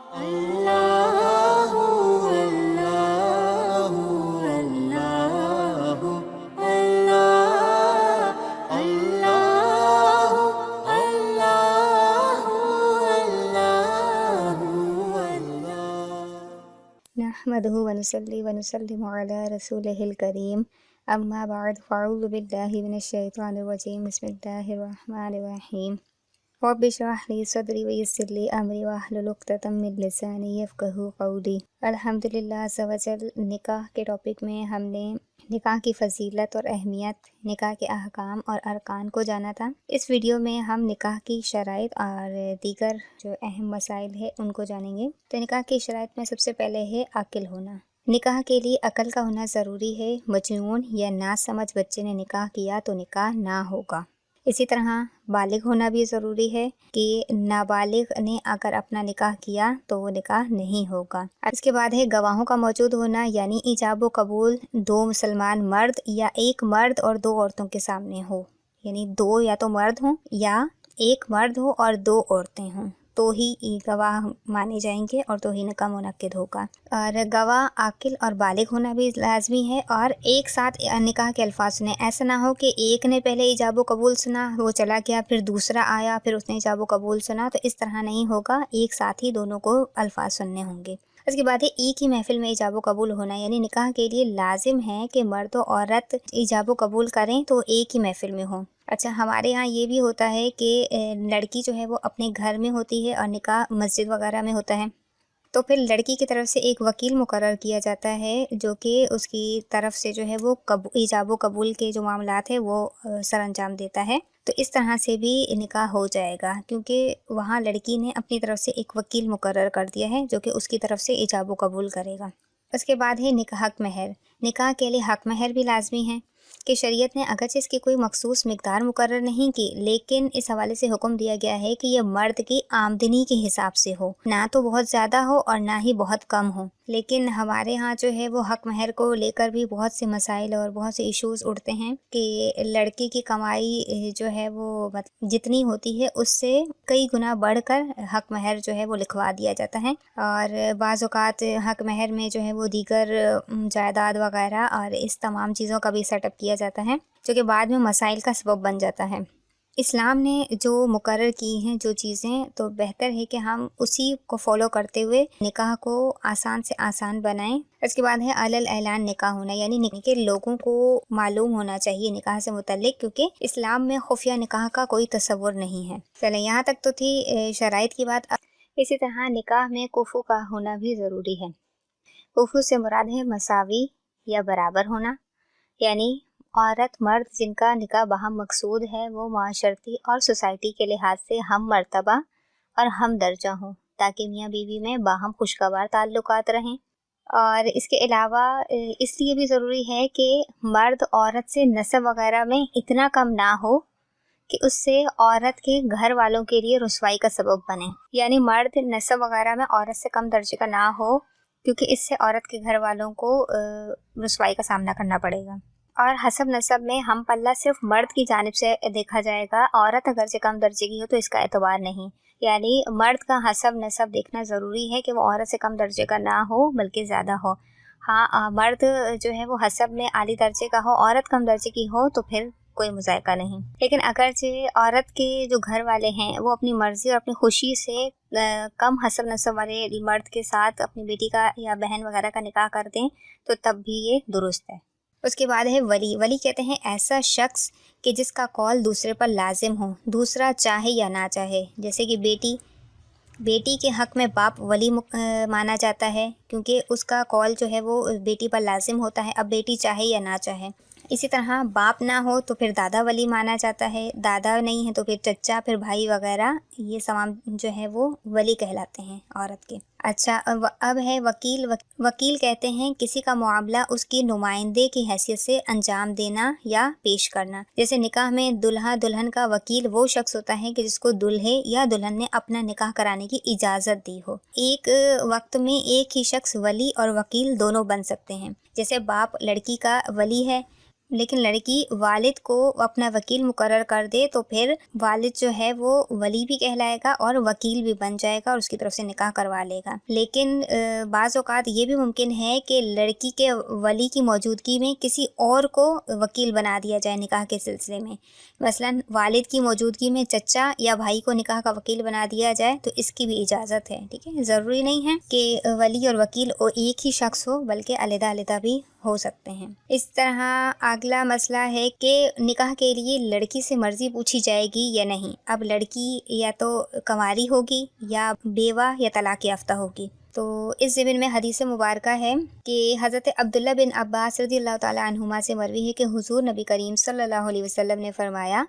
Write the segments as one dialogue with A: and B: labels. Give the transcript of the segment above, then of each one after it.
A: اللہ اللہ اللہ اللہ اللہ اللہ اللہ
B: نحمده ونصلي ونسلم على رسوله الكريم اما بعد فاعوذ بالله من الشيطان الرجيم بسم الله الرحمن الرحيم رب اشرح لي صدري ويسر لي امري واحلل عقدة من لساني يفقهوا قولي۔ الحمدللہ عز وجل نکاح کے ٹاپک میں ہم نے نکاح کی فضیلت اور اہمیت، نکاح کے احکام اور ارکان کو جانا تھا۔ اس ویڈیو میں ہم نکاح کی شرائط اور دیگر جو اہم مسائل ہیں ان کو جانیں گے۔ تو نکاح کی شرائط میں سب سے پہلے ہے عاقل ہونا۔ نکاح کے لیے عقل کا ہونا ضروری ہے۔ مجنون یا ناسمجھ بچے نے نکاح کیا تو نکاح نہ ہوگا۔ اسی طرح بالغ ہونا بھی ضروری ہے کہ نابالغ نے اگر اپنا نکاح کیا تو وہ نکاح نہیں ہوگا۔ اس کے بعد ہے گواہوں کا موجود ہونا، یعنی ایجاب و قبول دو مسلمان مرد یا ایک مرد اور دو عورتوں کے سامنے ہو، یعنی دو یا تو مرد ہوں یا ایک مرد ہو اور دو عورتیں ہوں تو ہی گواہ مانے جائیں گے اور تو ہی نکاح منعقد ہوگا۔ اور گواہ عاقل اور بالغ ہونا بھی لازمی ہے، اور ایک ساتھ نکاح کے الفاظ سنیں۔ ایسا نہ ہو کہ ایک نے پہلے ایجاب و قبول سنا، وہ چلا گیا، پھر دوسرا آیا، پھر اس نے ایجاب و قبول سنا، تو اس طرح نہیں ہوگا۔ ایک ساتھ ہی دونوں کو الفاظ سننے ہوں گے۔ اس کے بعد ہے ایک ہی محفل میں ایجاب و قبول ہونا، یعنی نکاح کے لیے لازم ہے کہ مرد و عورت ایجاب و قبول کریں تو ایک ہی محفل میں ہوں۔ اچھا، ہمارے ہاں یہ بھی ہوتا ہے کہ لڑکی جو ہے وہ اپنے گھر میں ہوتی ہے اور نکاح مسجد وغیرہ میں ہوتا ہے، تو پھر لڑکی کی طرف سے ایک وکیل مقرر کیا جاتا ہے جو کہ اس کی طرف سے جو ہے وہ ایجاب و قبول کے جو معاملات ہیں وہ سر انجام دیتا ہے۔ تو اس طرح سے بھی نکاح ہو جائے گا، کیونکہ وہاں لڑکی نے اپنی طرف سے ایک وکیل مقرر کر دیا ہے جو کہ اس کی طرف سے ایجاب و قبول کرے گا۔ اس کے بعد ہے نکاح حق مہر۔ نکاح کے لیے حق مہر بھی لازمی ہے کہ شریعت نے اگرچہ اس کی کوئی مخصوص مقدار مقرر نہیں کی، لیکن اس حوالے سے حکم دیا گیا ہے کہ یہ مرد کی آمدنی کے حساب سے ہو، نہ تو بہت زیادہ ہو اور نہ ہی بہت کم ہو۔ لیکن ہمارے ہاں جو ہے وہ حق مہر کو لے کر بھی بہت سے مسائل اور بہت سے ایشوز اٹھتے ہیں کہ لڑکی کی کمائی جو ہے وہ جتنی ہوتی ہے اس سے کئی گنا بڑھ کر حق مہر جو ہے وہ لکھوا دیا جاتا ہے، اور بعض اوقات حق مہر میں جو ہے وہ دیگر جائیداد وغیرہ اور اس تمام چیزوں کا بھی سیٹ اپ کیا جاتا ہے جو کہ بعد میں مسائل کا سبب بن جاتا ہے۔ اسلام نے جو مقرر کی ہیں جو چیزیں، تو بہتر ہے کہ ہم اسی کو فالو کرتے ہوئے نکاح کو آسان سے آسان بنائیں۔ اس کے بعد ہے علل اعلان نکاح ہونا، یعنی کہ لوگوں کو معلوم ہونا چاہیے نکاح سے متعلق، کیونکہ اسلام میں خفیہ نکاح کا کوئی تصور نہیں ہے۔ چلیں، یہاں تک تو تھی شرائط کی بات۔ اسی طرح نکاح میں کفو کا ہونا بھی ضروری ہے۔ کفو سے مراد ہے مساوی یا برابر ہونا، یعنی عورت مرد جن کا نکاح باہم مقصود ہے وہ معاشرتی اور سوسائٹی کے لحاظ سے ہم مرتبہ اور ہم درجہ ہوں، تاکہ میاں بیوی میں باہم خوشگوار تعلقات رہیں۔ اور اس کے علاوہ اس لیے بھی ضروری ہے کہ مرد عورت سے نسب وغیرہ میں اتنا کم نہ ہو کہ اس سے عورت کے گھر والوں کے لیے رسوائی کا سبب بنے، یعنی مرد نسب وغیرہ میں عورت سے کم درجے کا نہ ہو، کیونکہ اس سے عورت کے گھر والوں کو رسوائی کا سامنا کرنا پڑے گا۔ اور حسب نسب میں ہم پلہ صرف مرد کی جانب سے دیکھا جائے گا، عورت اگرچہ کم درجے کی ہو تو اس کا اعتبار نہیں، یعنی مرد کا حسب نسب دیکھنا ضروری ہے کہ وہ عورت سے کم درجے کا نہ ہو بلکہ زیادہ ہو۔ ہاں، مرد جو ہے وہ حسب میں عالی درجے کا ہو، عورت کم درجے کی ہو تو پھر کوئی مذائقہ نہیں۔ لیکن اگرچہ عورت کے جو گھر والے ہیں وہ اپنی مرضی اور اپنی خوشی سے کم حسب نسب والے مرد کے ساتھ اپنی بیٹی کا یا بہن وغیرہ کا نکاح کر دیں تو تب بھی یہ درست ہے۔ اس کے بعد ہے ولی۔ ولی کہتے ہیں ایسا شخص کہ جس کا قول دوسرے پر لازم ہو، دوسرا چاہے یا نہ چاہے۔ جیسے کہ بیٹی کے حق میں باپ ولی مانا جاتا ہے، کیونکہ اس کا قول جو ہے وہ بیٹی پر لازم ہوتا ہے، اب بیٹی چاہے یا نہ چاہے۔ اسی طرح باپ نہ ہو تو پھر دادا ولی مانا جاتا ہے، دادا نہیں ہے تو پھر چچا، پھر بھائی وغیرہ، یہ تمام جو ہے وہ ولی کہلاتے ہیں عورت کے۔ اچھا، اب ہے وکیل۔ وکیل کہتے ہیں کسی کا معاملہ اس کی نمائندے کی حیثیت سے انجام دینا یا پیش کرنا۔ جیسے نکاح میں دلہا دلہن کا وکیل وہ شخص ہوتا ہے کہ جس کو دلہے یا دلہن نے اپنا نکاح کرانے کی اجازت دی ہو۔ ایک وقت میں ایک ہی شخص ولی اور وکیل دونوں بن سکتے ہیں۔ جیسے باپ لڑکی کا ولی ہے، لیکن لڑکی والد کو اپنا وکیل مقرر کر دے تو پھر والد جو ہے وہ ولی بھی کہلائے گا اور وکیل بھی بن جائے گا اور اس کی طرف سے نکاح کروا لے گا۔ لیکن بعض اوقات یہ بھی ممکن ہے کہ لڑکی کے ولی کی موجودگی میں کسی اور کو وکیل بنا دیا جائے نکاح کے سلسلے میں، مثلاً والد کی موجودگی میں چچا یا بھائی کو نکاح کا وکیل بنا دیا جائے تو اس کی بھی اجازت ہے، ٹھیک ہے۔ ضروری نہیں ہے کہ ولی اور وکیل ایک ہی شخص ہو، بلکہ علیحدہ علیحدہ بھی ہو سکتے ہیں۔ اس طرح اگلا مسئلہ ہے کہ نکاح کے لیے لڑکی سے مرضی پوچھی جائے گی یا نہیں۔ اب لڑکی یا تو کنواری ہوگی یا بیوہ یا طلاق یافتہ ہوگی۔ تو اس ضمن میں حدیث مبارکہ ہے کہ حضرت عبداللہ بن عباس رضی اللہ تعالی عنہما سے مروی ہے کہ حضور نبی کریم صلی اللہ علیہ وسلم نے فرمایا،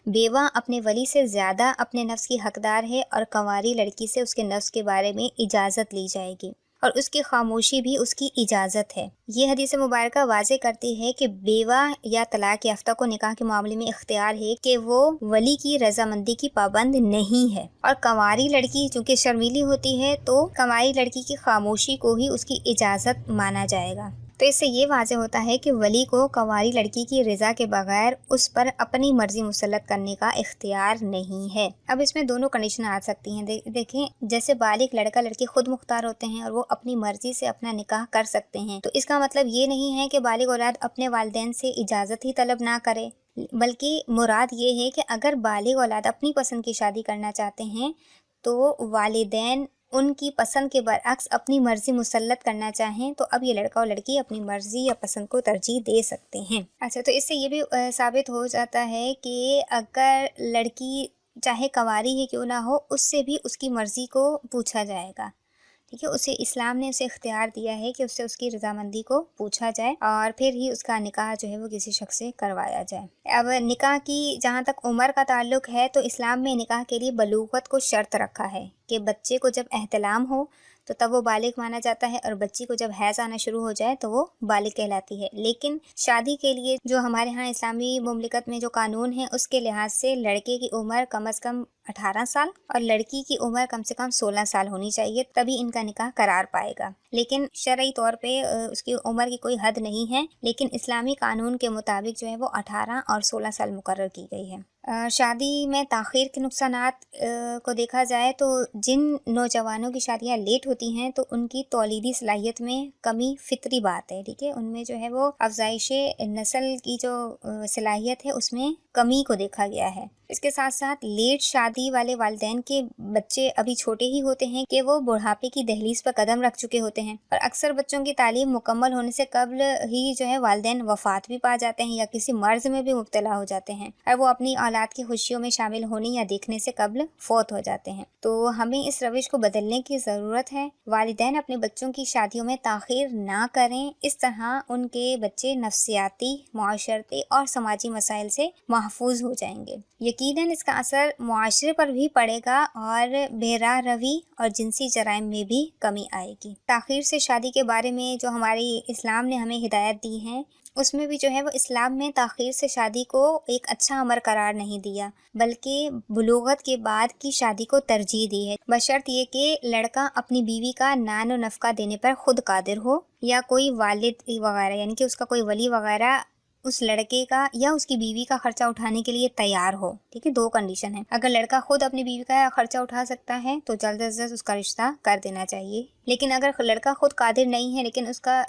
B: بیوہ اپنے ولی سے زیادہ اپنے نفس کی حقدار ہے اور کنواری لڑکی سے اس کے نفس کے بارے میں اجازت لی جائے گی اور اس کی خاموشی بھی اس کی اجازت ہے۔ یہ حدیث مبارکہ واضح کرتی ہے کہ بیوہ یا طلاق یافتہ کو نکاح کے معاملے میں اختیار ہے کہ وہ ولی کی رضامندی کی پابند نہیں ہے، اور کنواری لڑکی چونکہ شرمیلی ہوتی ہے تو کنواری لڑکی کی خاموشی کو ہی اس کی اجازت مانا جائے گا۔ تو اس سے یہ واضح ہوتا ہے کہ ولی کو کنواری لڑکی کی رضا کے بغیر اس پر اپنی مرضی مسلط کرنے کا اختیار نہیں ہے۔ اب اس میں دونوں کنڈیشن آ سکتی ہیں۔ دیکھیں، جیسے بالغ لڑکا لڑکی خود مختار ہوتے ہیں اور وہ اپنی مرضی سے اپنا نکاح کر سکتے ہیں، تو اس کا مطلب یہ نہیں ہے کہ بالغ اولاد اپنے والدین سے اجازت ہی طلب نہ کرے، بلکہ مراد یہ ہے کہ اگر بالغ اولاد اپنی پسند کی شادی کرنا چاہتے ہیں تو والدین ان کی پسند کے برعکس اپنی مرضی مسلط کرنا چاہیں تو اب یہ لڑکا اور لڑکی اپنی مرضی یا پسند کو ترجیح دے سکتے ہیں۔ اچھا، تو اس سے یہ بھی ثابت ہو جاتا ہے کہ اگر لڑکی چاہے کنواری ہی کیوں نہ ہو، اس سے بھی اس کی مرضی کو پوچھا جائے گا، ٹھیک ہے۔ اسے اسلام نے اسے اختیار دیا ہے کہ اس سے اس کی رضامندی کو پوچھا جائے اور پھر ہی اس کا نکاح جو ہے وہ کسی شخص سے کروایا جائے۔ اب نکاح کی جہاں تک عمر کا تعلق ہے تو اسلام میں نکاح کے لیے بلوغت کو شرط رکھا ہے کہ بچے کو جب احتلام ہو تو تب وہ بالغ مانا جاتا ہے، اور بچی کو جب حیض آنا شروع ہو جائے تو وہ بالغ کہلاتی ہے۔ لیکن شادی کے لیے جو ہمارے ہاں اسلامی مملکت میں جو قانون ہے اس کے لحاظ سے لڑکے کی عمر کم از کم 18 سال اور لڑکی کی عمر کم سے کم 16 سال ہونی چاہیے، تبھی ان کا نکاح قرار پائے گا۔ لیکن شرعی طور پہ اس کی عمر کی کوئی حد نہیں ہے، لیکن اسلامی قانون کے مطابق جو ہے وہ 18 اور 16 سال مقرر کی گئی ہے۔ شادی میں تاخیر کے نقصانات کو دیکھا جائے تو جن نوجوانوں کی شادیاں لیٹ ہوتی ہیں تو ان کی تولیدی صلاحیت میں کمی فطری بات ہے، ٹھیک ہے۔ ان میں جو ہے وہ افزائش نسل کی جو صلاحیت ہے اس میں کمی کو دیکھا گیا ہے۔ اس کے ساتھ ساتھ لیٹ شادی والے والدین کے بچے ابھی چھوٹے ہی ہوتے ہیں کہ وہ بڑھاپے کی دہلیز پر قدم رکھ چکے ہوتے ہیں، اور اکثر بچوں کی تعلیم مکمل ہونے سے قبل ہی جو ہے والدین وفات بھی پا جاتے ہیں یا کسی مرض میں بھی مبتلا ہو جاتے ہیں، اور وہ اپنی اولاد کی خوشیوں میں شامل ہونے یا دیکھنے سے قبل فوت ہو جاتے ہیں۔ تو ہمیں اس روش کو بدلنے کی ضرورت ہے۔ والدین اپنے بچوں کی شادیوں میں تاخیر نہ کریں، اس طرح ان کے بچے نفسیاتی، معاشرتی اور سماجی مسائل سے محفوظ ہو جائیں گے۔ یقیناً اس کا اثر معاشرے پر بھی پڑے گا اور بے راہ روی اور جنسی جرائم میں بھی کمی آئے گی۔ تاخیر سے شادی کے بارے میں جو ہماری اسلام نے ہمیں ہدایت دی ہے اس میں بھی جو ہے وہ اسلام میں تاخیر سے شادی کو ایک اچھا امر قرار نہیں دیا، بلکہ بلوغت کے بعد کی شادی کو ترجیح دی ہے، بشرط یہ کہ لڑکا اپنی بیوی کا نان و نفقہ دینے پر خود قادر ہو، یا کوئی والد وغیرہ یعنی کہ اس کا کوئی ولی وغیرہ اس لڑکے کا یا اس کی بیوی کا خرچہ اٹھانے کے لیے تیار ہو، ٹھیک ہے۔ دو کنڈیشن ہے۔ اگر لڑکا خود اپنی بیوی کا خرچہ اٹھا سکتا ہے تو جلد از جلد اس کا رشتہ کر دینا چاہیے، لیکن اگر لڑکا خود قادر نہیں ہے لیکن اس کا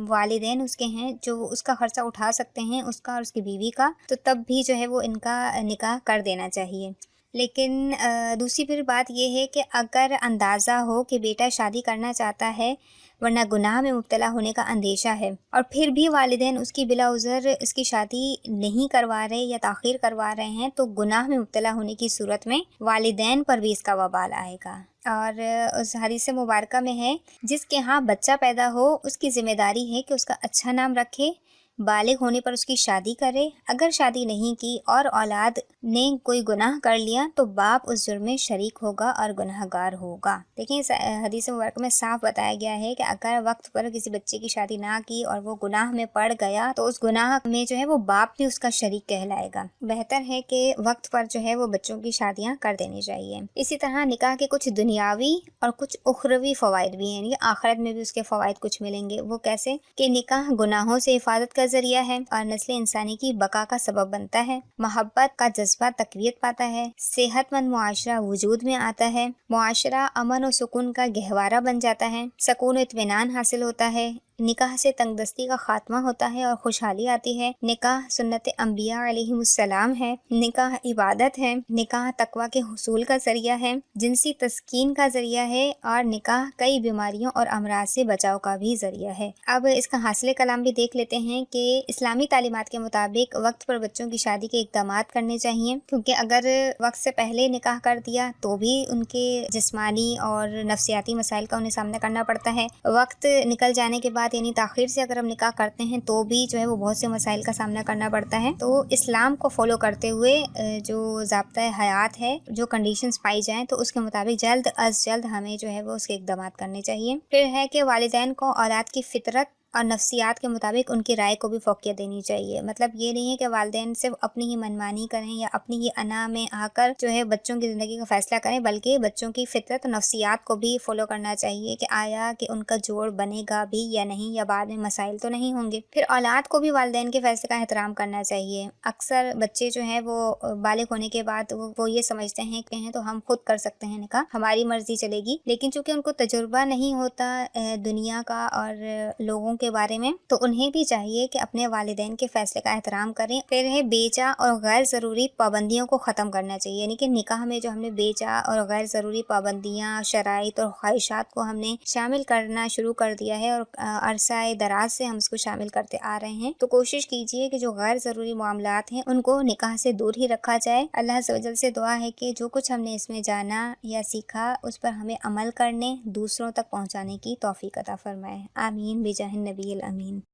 B: والدین اس کے ہیں جو اس کا خرچہ اٹھا سکتے ہیں، اس کا اور اس کی بیوی کا، تو تب بھی جو ہے وہ ان کا نکاح کر دینا چاہیے۔ لیکن دوسری پھر بات یہ ہے کہ اگر اندازہ ہو کہ بیٹا شادی کرنا چاہتا ہے ورنہ گناہ میں مبتلا ہونے کا اندیشہ ہے، اور پھر بھی والدین اس کی بلا عذر اس کی شادی نہیں کروا رہے یا تاخیر کروا رہے ہیں، تو گناہ میں مبتلا ہونے کی صورت میں والدین پر بھی اس کا وبال آئے گا۔ اور اس حدیث مبارکہ میں ہے، جس کے ہاں بچہ پیدا ہو اس کی ذمہ داری ہے کہ اس کا اچھا نام رکھے، بالغ ہونے پر اس کی شادی کرے۔ اگر شادی نہیں کی اور اولاد نے کوئی گناہ کر لیا تو باپ اس جرم میں شریک ہوگا اور گناہ گار ہوگا۔ دیکھیں، اس حدیث مبارکہ میں صاف بتایا گیا ہے کہ اگر وقت پر کسی بچے کی شادی نہ کی اور وہ گناہ میں پڑ گیا تو اس گناہ میں جو ہے وہ باپ بھی اس کا شریک کہلائے گا۔ بہتر ہے کہ وقت پر جو ہے وہ بچوں کی شادیاں کر دینی چاہیے۔ اسی طرح نکاح کے کچھ دنیاوی اور کچھ اخروی فوائد بھی ہیں، یعنی آخرت میں بھی اس کے فوائد کچھ ملیں گے۔ وہ کیسے کہ نکاح گناہوں سے حفاظت کا ذریعہ ہے اور نسل انسانی کی بقا کا سبب بنتا ہے۔ محبت کا جذبہ تقویت پاتا ہے، صحت مند معاشرہ وجود میں آتا ہے، معاشرہ امن و سکون کا گہوارہ بن جاتا ہے، سکون و اطمینان حاصل ہوتا ہے، نکاح سے تنگ دستی کا خاتمہ ہوتا ہے اور خوشحالی آتی ہے۔ نکاح سنت انبیاء علیہ السلام ہے، نکاح عبادت ہے، نکاح تقوی کے حصول کا ذریعہ ہے، جنسی تسکین کا ذریعہ ہے اور نکاح کئی بیماریوں اور امراض سے بچاؤ کا بھی ذریعہ ہے۔ اب اس کا حاصل کلام بھی دیکھ لیتے ہیں کہ اسلامی تعلیمات کے مطابق وقت پر بچوں کی شادی کے اقدامات کرنے چاہیے، کیونکہ اگر وقت سے پہلے نکاح کر دیا تو بھی ان کے جسمانی اور نفسیاتی مسائل کا انہیں سامنا کرنا پڑتا ہے، وقت نکل جانے کے بعد یعنی تاخیر سے اگر ہم نکاح کرتے ہیں تو بھی جو ہے وہ بہت سے مسائل کا سامنا کرنا پڑتا ہے۔ تو اسلام کو فالو کرتے ہوئے جو ضابطۂ حیات ہے، جو کنڈیشنز پائی جائیں تو اس کے مطابق جلد از جلد ہمیں جو ہے وہ اس کے اقدامات کرنے چاہیے۔ پھر ہے کہ والدین کو اولاد کی فطرت اور نفسیات کے مطابق ان کی رائے کو بھی فوقیت دینی چاہیے۔ مطلب یہ نہیں ہے کہ والدین صرف اپنی ہی منمانی کریں یا اپنی ہی انا میں آ کر جو ہے بچوں کی زندگی کا فیصلہ کریں، بلکہ بچوں کی فطرت اور نفسیات کو بھی فالو کرنا چاہیے کہ آیا کہ ان کا جوڑ بنے گا بھی یا نہیں، یا بعد میں مسائل تو نہیں ہوں گے۔ پھر اولاد کو بھی والدین کے فیصلے کا احترام کرنا چاہیے۔ اکثر بچے جو ہیں وہ بالغ ہونے کے بعد وہ یہ سمجھتے ہیں کہ تو ہم خود کر سکتے ہیں نکاح، ہماری مرضی چلے گی، لیکن چونکہ ان کو تجربہ نہیں ہوتا دنیا کا اور لوگوں کے بارے میں، تو انہیں بھی چاہیے کہ اپنے والدین کے فیصلے کا احترام کریں۔ پھر ہے بیجا اور غیر ضروری پابندیوں کو ختم کرنا چاہیے، یعنی کہ نکاح میں جو ہم نے بیجا اور غیر ضروری پابندیاں، شرائط اور خواہشات کو ہم نے شامل کرنا شروع کر دیا ہے اور عرصہ دراز سے ہم اس کو شامل کرتے آ رہے ہیں، تو کوشش کیجیے کہ جو غیر ضروری معاملات ہیں ان کو نکاح سے دور ہی رکھا جائے۔ اللہ عز و جل سے دعا ہے کہ جو کچھ ہم نے اس میں جانا یا سیکھا اس پر ہمیں عمل کرنے، دوسروں تک پہنچانے کی توفیق عطا فرمائے۔ آمین بجاہ النبی الامین۔